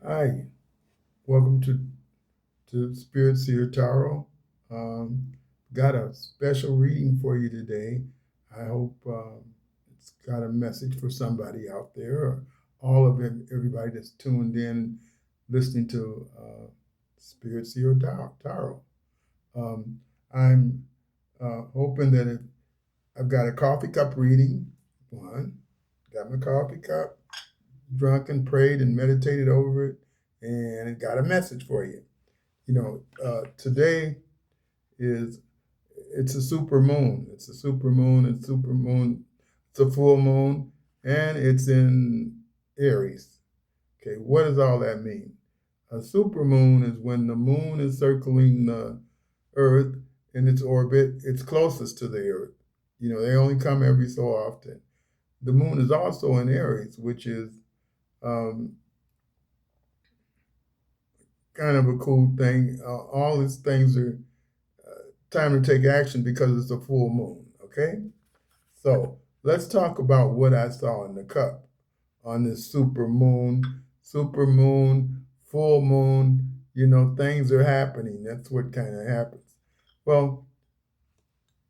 Hi, welcome to Spirit-Seer Tarot. Um, got a special reading for you today. I hope it's got a message for somebody out there, or all of everybody that's tuned in, listening to Spirit-Seer Tarot. Um, I'm hoping that I've got a coffee cup reading. One, got my coffee cup, drunk and prayed and meditated over it, and it got a message for you. Today is it's a super moon. It's a super moon. It's super moon. It's a full moon, and it's in Aries. Okay, what does all that mean? A super moon is when the moon is circling the Earth in its orbit. It's closest to the Earth. They only come every so often. The moon is also in Aries, which is um, kind of a cool thing. All these things are time to take action because it's a full moon. Okay, so let's talk about what I saw in the cup on this super moon, full moon. Things are happening. That's what kind of happens. Well,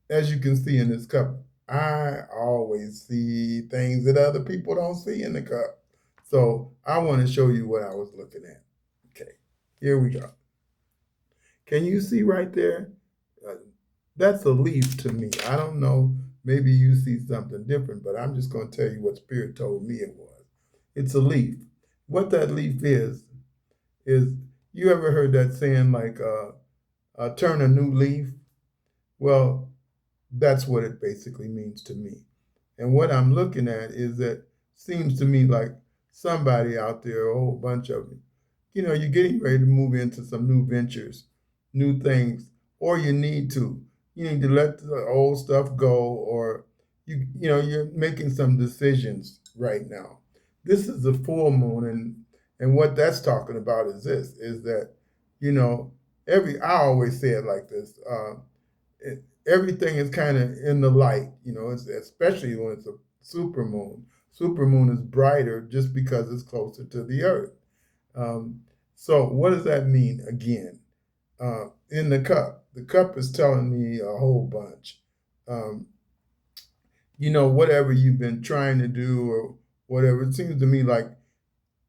as you can see in this cup, I always see things that other people don't see in the cup. So I want to show you what I was looking at. Okay, here we go. Can you see right there? Uh, that's a leaf to me. I don't know. Maybe you see something different, but I'm just going to tell you what Spirit told me it was. It's a leaf. What that leaf is you ever heard that saying like, turn a new leaf? Well, that's what it basically means to me. And what I'm looking at is that seems to me like somebody out there, a whole bunch of you, you're getting ready to move into some new ventures, new things, or you need to. You need to let the old stuff go, or you're making some decisions right now. This is the full moon, and what that's talking about is this: is that you know I always say it like this. Everything is kind of in the light, especially when it's a super moon. Super moon is brighter just because it's closer to the earth. Um, so what does that mean again? In the cup is telling me a whole bunch. Um, whatever you've been trying to do or whatever, it seems to me like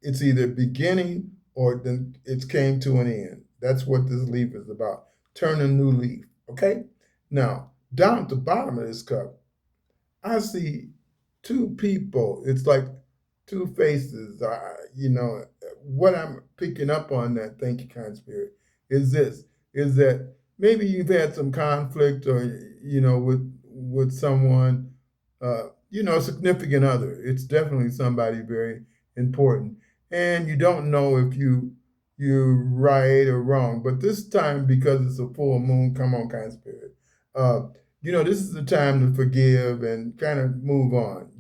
it's either beginning or then it's came to an end. That's what this leaf is about. Turn a new leaf. Okay? Now, down at the bottom of this cup, I see two people. It's like two faces. What I'm picking up on that, thank you, kind spirit, is this, is that maybe you've had some conflict or, with someone, a significant other. It's definitely somebody very important. And you don't know if you're right or wrong. But this time, because it's a full moon, come on, kind spirit. Uh, this is the time to forgive and kind of move on.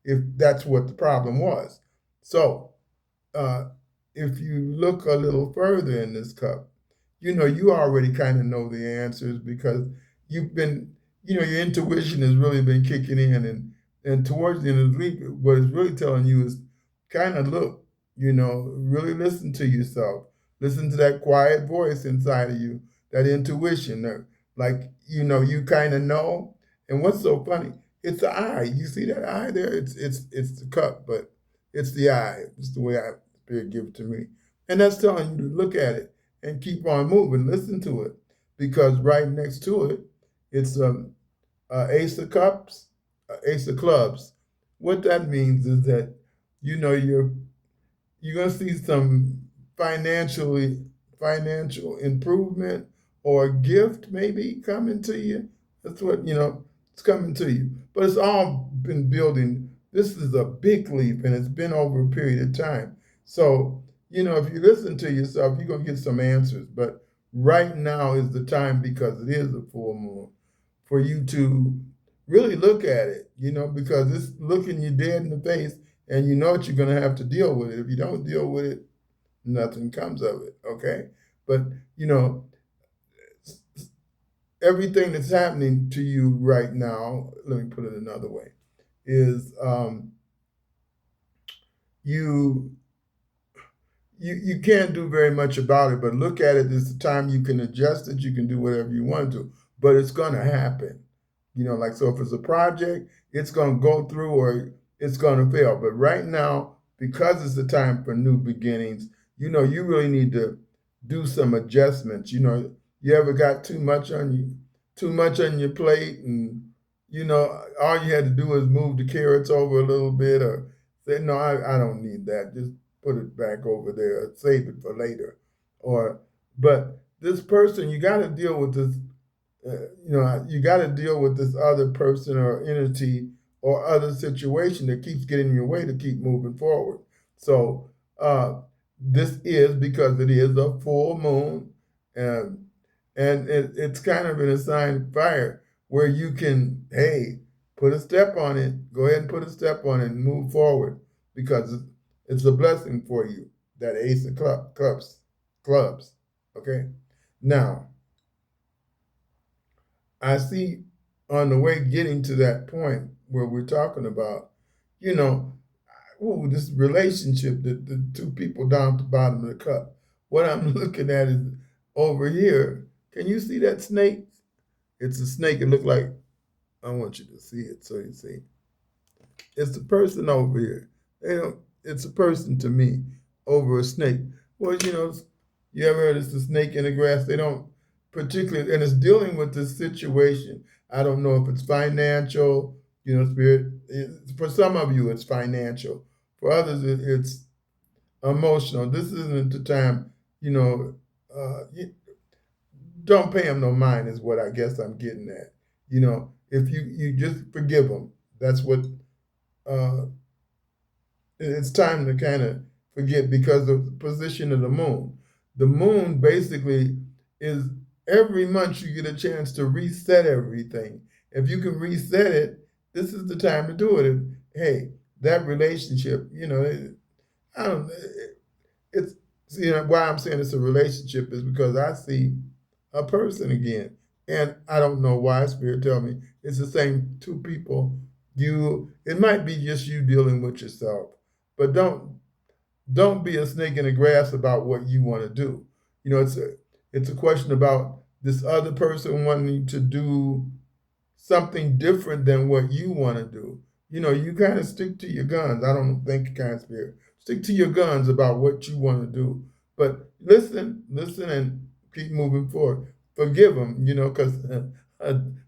If that's what the problem was. So uh, if you look a little further in this cup, you already kind of know the answers because you've been, your intuition has really been kicking in, and towards the end of the week, what it's really telling you is kind of look, really listen to yourself, listen to that quiet voice inside of you, that intuition, like you kind of know. And what's so funny? It's the eye. You see that eye there? It's the cup, but it's the eye. It's the way I spirit give it to me, and that's telling you to look at it and keep on moving. Listen to it, because right next to it, it's Ace of Cups, Ace of Clubs. What that means is that you're gonna see some financially financial improvement or gift maybe coming to you. That's what it's coming to you. But it's all been building. This is a big leap and it's been over a period of time. So, if you listen to yourself, you're gonna get some answers. But right now is the time because it is a full moon for you to really look at it, because it's looking you dead in the face and you know what you're going to have to deal with it. If you don't deal with it, nothing comes of it. Okay. But, you know, everything that's happening to you right now, let me put it another way, is you you can't do very much about it, but look at it as the time you can adjust it, you can do whatever you want to, but it's going to happen. Like, so if it's a project, it's going to go through or it's going to fail. But right now, because it's the time for new beginnings, you really need to do some adjustments. You ever got too much on your plate, and all you had to do is move the carrots over a little bit, or say, no, I don't need that. Just put it back over there, save it for later. But this person, you got to deal with this. You got to deal with this other person or entity or other situation that keeps getting in your way to keep moving forward. So this is because it is a full moon, and it's kind of an assigned fire where you can, hey, put a step on it. Go ahead and put a step on it and move forward because it's a blessing for you. That Ace of clubs. Okay. Now, I see on the way getting to that point where we're talking about, you know, this relationship, the two people down at the bottom of the cup. What I'm looking at is over here. Can you see that snake? It's a snake. It looked like, I want you to see it so you see. It's the person over here. It's a person to me over a snake. Well, you ever heard it's a snake in the grass? They don't particularly, and it's dealing with this situation. I don't know if it's financial, spirit. For some of you, it's financial. For others, it's emotional. This isn't the time, don't pay them no mind is what I guess I'm getting at. If you just forgive them, that's what uh, it's time to kind of forget because of the position of the moon. The moon basically is every month you get a chance to reset everything. If you can reset it, this is the time to do it. And, hey, that relationship, I don't. It's why I'm saying it's a relationship is because I see a person again, and I don't know why. Spirit tell me it's the same two people. It might be just you dealing with yourself, but don't be a snake in the grass about what you want to do. It's a question about this other person wanting to do something different than what you want to do. You kind of stick to your guns. I don't think kind of spirit. Stick to your guns about what you want to do. But listen, and keep moving forward. Forgive them, because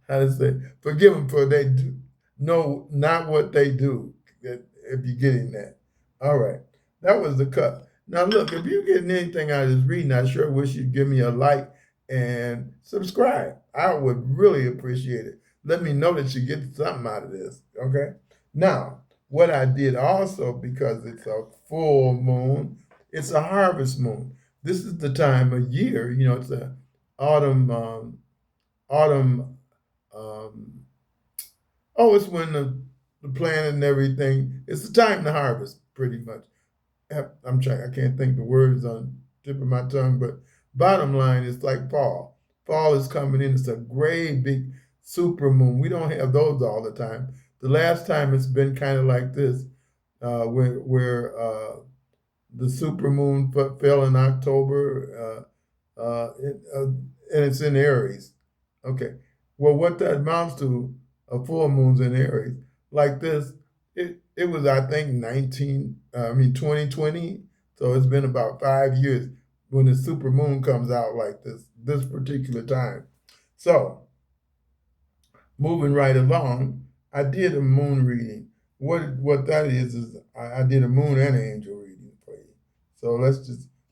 how to say, forgive them for they do know not what they do. If you're getting that, all right. That was the cup. Now look, if you're getting anything out of this reading, I sure wish you'd give me a like and subscribe. I would really appreciate it. Let me know that you get something out of this. Okay. Now, what I did also, because it's a full moon, it's a harvest moon. This is the time of year, it's a autumn, um, oh, it's when the plant and everything, it's the time to harvest, pretty much. I can't think the words on the tip of my tongue, but bottom line, it's like fall. Fall is coming in. It's a great big supermoon. We don't have those all the time. The last time it's been kind of like this, where the supermoon fell in October, and it's in Aries. Okay. Well, what that amounts to, a full moon's in Aries. Like this, it was, I think, 2020. So it's been about 5 years when the super moon comes out like this particular time. So moving right along, I did a moon reading. What that is I did a moon and an angel reading for you. So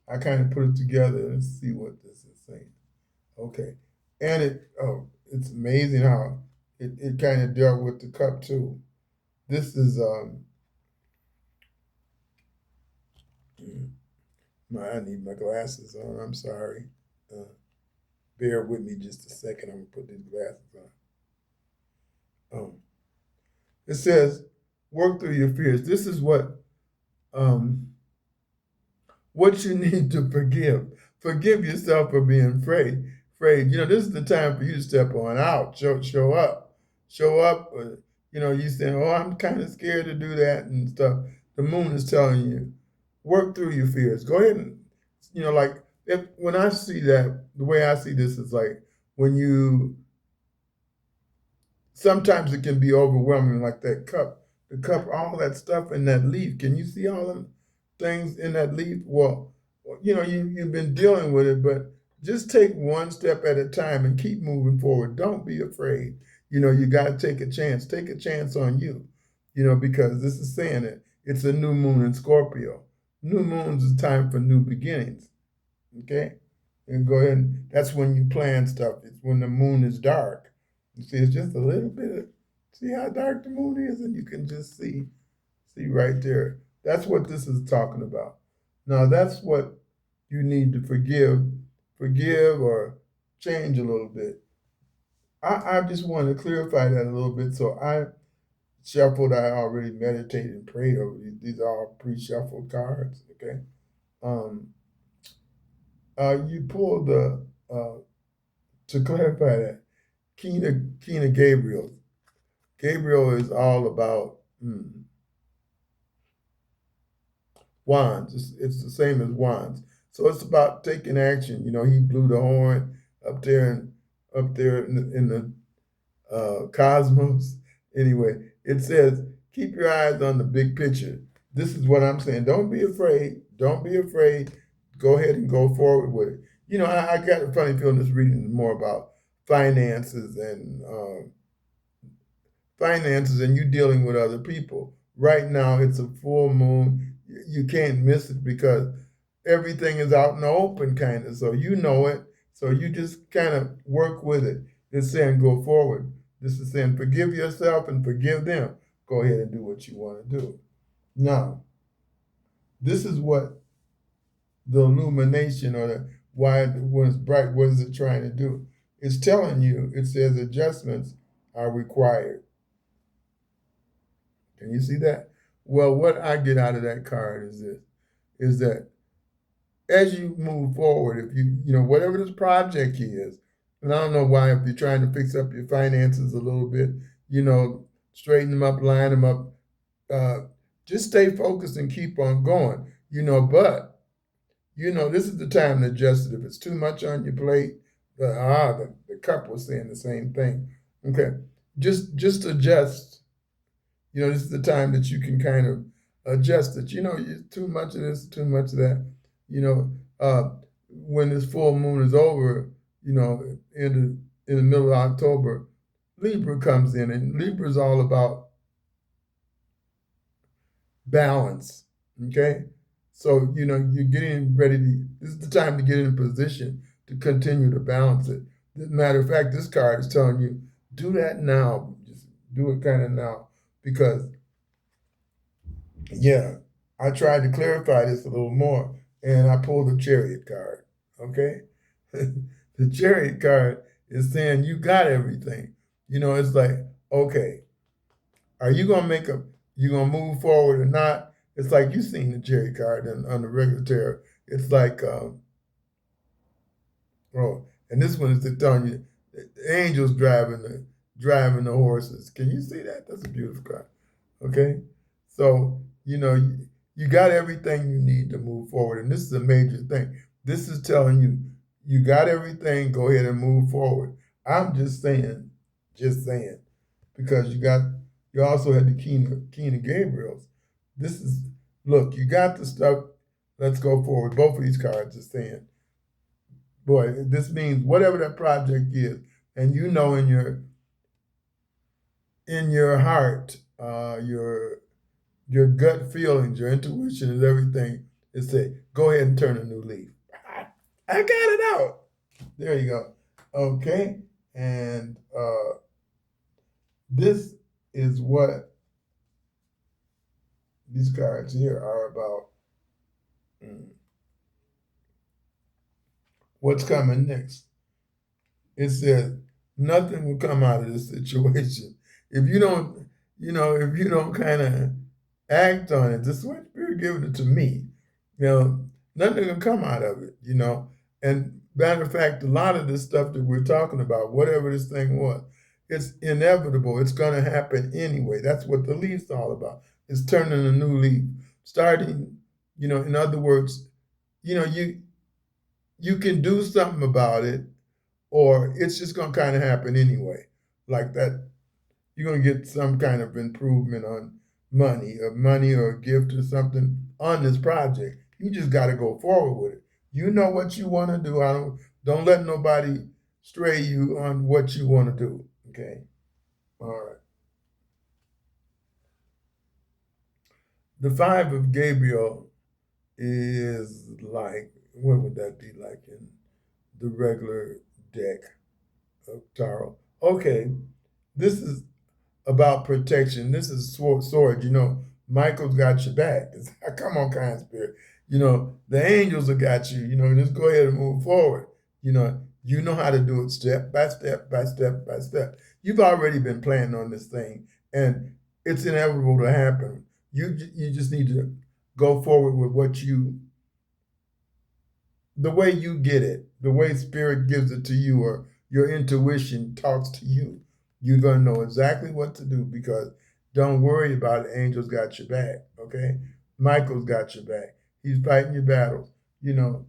I kind of put it together and see what this is saying. Okay. And it's amazing how it kind of dealt with the cup too. This is I need my glasses on. I'm sorry. Bear with me just a second. I'm gonna put these glasses on. It says, "Work through your fears." This is what you need to forgive. Forgive yourself for being afraid. This is the time for you to step on out. Show up. Show up. You saying, "Oh, I'm kind of scared to do that and stuff." The moon is telling you, work through your fears. Go ahead and, like when I see that, the way I see this is like when you, sometimes it can be overwhelming, like that cup, the cup, all that stuff in that leaf. Can you see all them things in that leaf? Well, you've been dealing with it, but just take one step at a time and keep moving forward. Don't be afraid. You got to take a chance. Take a chance on you, because this is saying it. It's a new moon in Scorpio. New moons is time for new beginnings. Okay? And go ahead and that's when you plan stuff. It's when the moon is dark. You see, it's just a little bit of, see how dark the moon is? And you can just see right there. That's what this is talking about. Now that's what you need to forgive or change a little bit. I just want to clarify that a little bit. So I shuffled, I already meditated and prayed over these. These are all pre-shuffled cards, okay? Um, you pulled the, to clarify that, Kina Gabriel. Gabriel is all about wands. It's the same as wands. So it's about taking action. He blew the horn up there in the cosmos. Anyway, it says, keep your eyes on the big picture. This is what I'm saying. Don't be afraid. Don't be afraid. Go ahead and go forward with it. I got a funny feeling this reading is more about finances and you dealing with other people. Right now, it's a full moon. You can't miss it because everything is out in the open, kind of. So you know it. So you just kind of work with it. It's saying go forward. This is saying forgive yourself and forgive them. Go ahead and do what you want to do. Now, this is what the illumination or why when it's bright, what is it trying to do? It's telling you, it says adjustments are required. Can you see that? Well, what I get out of that card is this, is that as you move forward, if whatever this project is, and I don't know why, if you're trying to fix up your finances a little bit, straighten them up, line them up, just stay focused and keep on going, but, this is the time to adjust it. If it's too much on your plate, the cup was saying the same thing. Okay, just adjust. This is the time that you can kind of adjust it. Too much of this, too much of that. When this full moon is over, in the middle of October, Libra comes in, and Libra is all about balance. Okay, so you're getting ready to. This is the time to get in a position to continue to balance it. As a matter of fact, this card is telling you do that now. Just do it kind of now. Because, I tried to clarify this a little more, and I pulled the Chariot card, okay? The Chariot card is saying you got everything. It's like, okay, are you going to you going to move forward or not? It's like you've seen the Chariot card on the regular tarot. It's like, and this one is telling you the angels driving the horses. Can you see that? That's a beautiful card. Okay, so you got everything you need to move forward, and this is a major thing. This is telling you got everything. Go ahead and move forward. I'm just saying, because you also had the Kina Gabriels. This is look, you got the stuff. Let's go forward. Both of these cards are saying, boy, this means whatever that project is, and in your heart, your gut feelings, your intuition is everything. It say, go ahead and turn a new leaf. I got it out. There you go. Okay, and this is what these cards here are about. What's coming next? It says nothing will come out of this situation if you don't kind of act on it. This way, Spirit giving it to me. Nothing will come out of it. And matter of fact, a lot of this stuff that we're talking about, whatever this thing was, it's inevitable. It's going to happen anyway. That's what the leaf's all about. It's turning a new leaf, starting, In other words, you know, you can do something about it, or it's just gonna kind of happen anyway. Like that, you're gonna get some kind of improvement on money or a gift or something on this project. You just got to go forward with it. You know what you want to do. I don't let nobody stray you on what you want to do. Okay. All right. The five of Gabriel is like, what would that be like in the regular deck of tarot? Okay, this is about protection. This is sword. Michael's got your back. Come on, kind spirit. The angels have got you. Just go ahead and move forward. You know how to do it step by step by step by step. You've already been planning on this thing, and it's inevitable to happen. You just need to go forward with the way you get it, the way spirit gives it to you, or your intuition talks to you. You're going to know exactly what to do, because don't worry about it. Angels got your back, okay? Michael's got your back. He's fighting your battles, you know.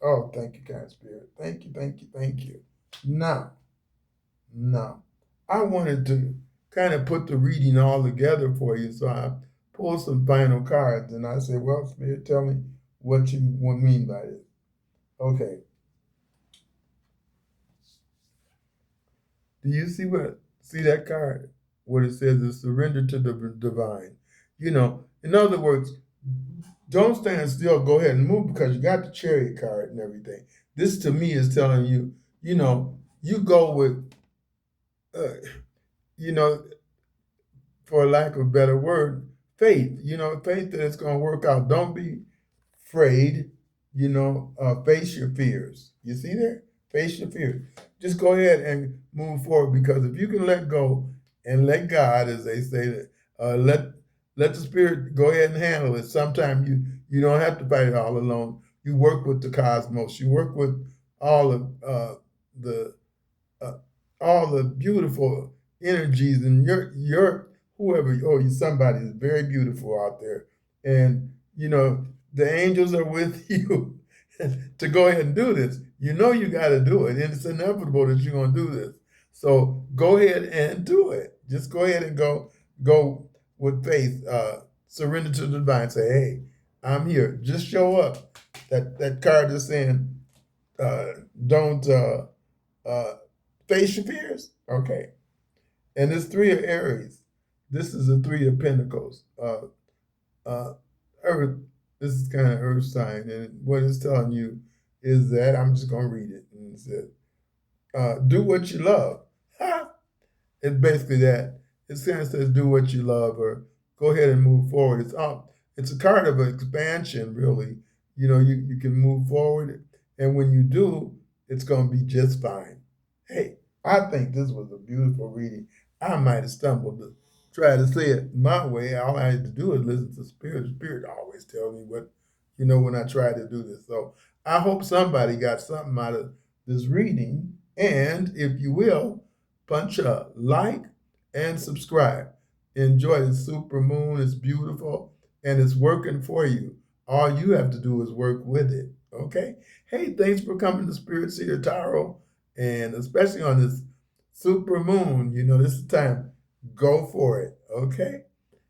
Oh, thank you, kind spirit. Thank you, thank you, thank you. Now, I wanted to kind of put the reading all together for you, so I pulled some final cards, and I said, well, spirit, tell me what you mean by this. Okay. Do you see that card? What it says is surrender to the divine. In other words, don't stand still, go ahead and move, because you got the chariot card and everything. This to me is telling you, you go with, you know, for lack of a better word, faith. Faith that it's going to work out. Don't be afraid. Face your fears. You see there? Face your fears. Just go ahead and move forward, because if you can let go and let God, as they say, let the spirit go ahead and handle it. Sometimes you don't have to fight it all alone. You work with the cosmos. You work with all of the uh, all the beautiful energies, and your whoever, you somebody is very beautiful out there, and the angels are with you to go ahead and do this. You got to do it, and it's inevitable that you're going to do this. So go ahead and do it. Just go ahead and go with faith. Surrender to the divine. Say, hey, I'm here. Just show up. That card is saying, don't face your fears. Okay. And this three of Aries. This is a three of Pentacles. Earth. This is kind of Earth sign, and what it's telling you is that, I'm just going to read it. And it says, do what you love. It's basically that. It kind of says, do what you love, or go ahead and move forward. It's a card of expansion, really. You can move forward, and when you do, it's going to be just fine. Hey, I think this was a beautiful reading. I might have stumbled to try to say it my way. All I had to do is listen to Spirit. The Spirit always tells me what, when I try to do this. So I hope somebody got something out of this reading. And if you will, punch a like and subscribe. Enjoy the supermoon. It's beautiful and it's working for you. All you have to do is work with it. Okay? Hey, thanks for coming to Spirit-Seer Tarot. And especially on this supermoon, this is the time. Go for it. Okay?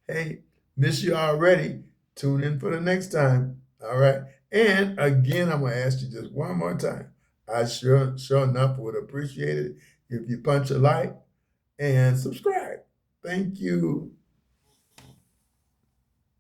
Hey, miss you already. Tune in for the next time. All right? And again, I'm going to ask you just one more time. I sure enough would appreciate it if you punch a like and subscribe. Thank you.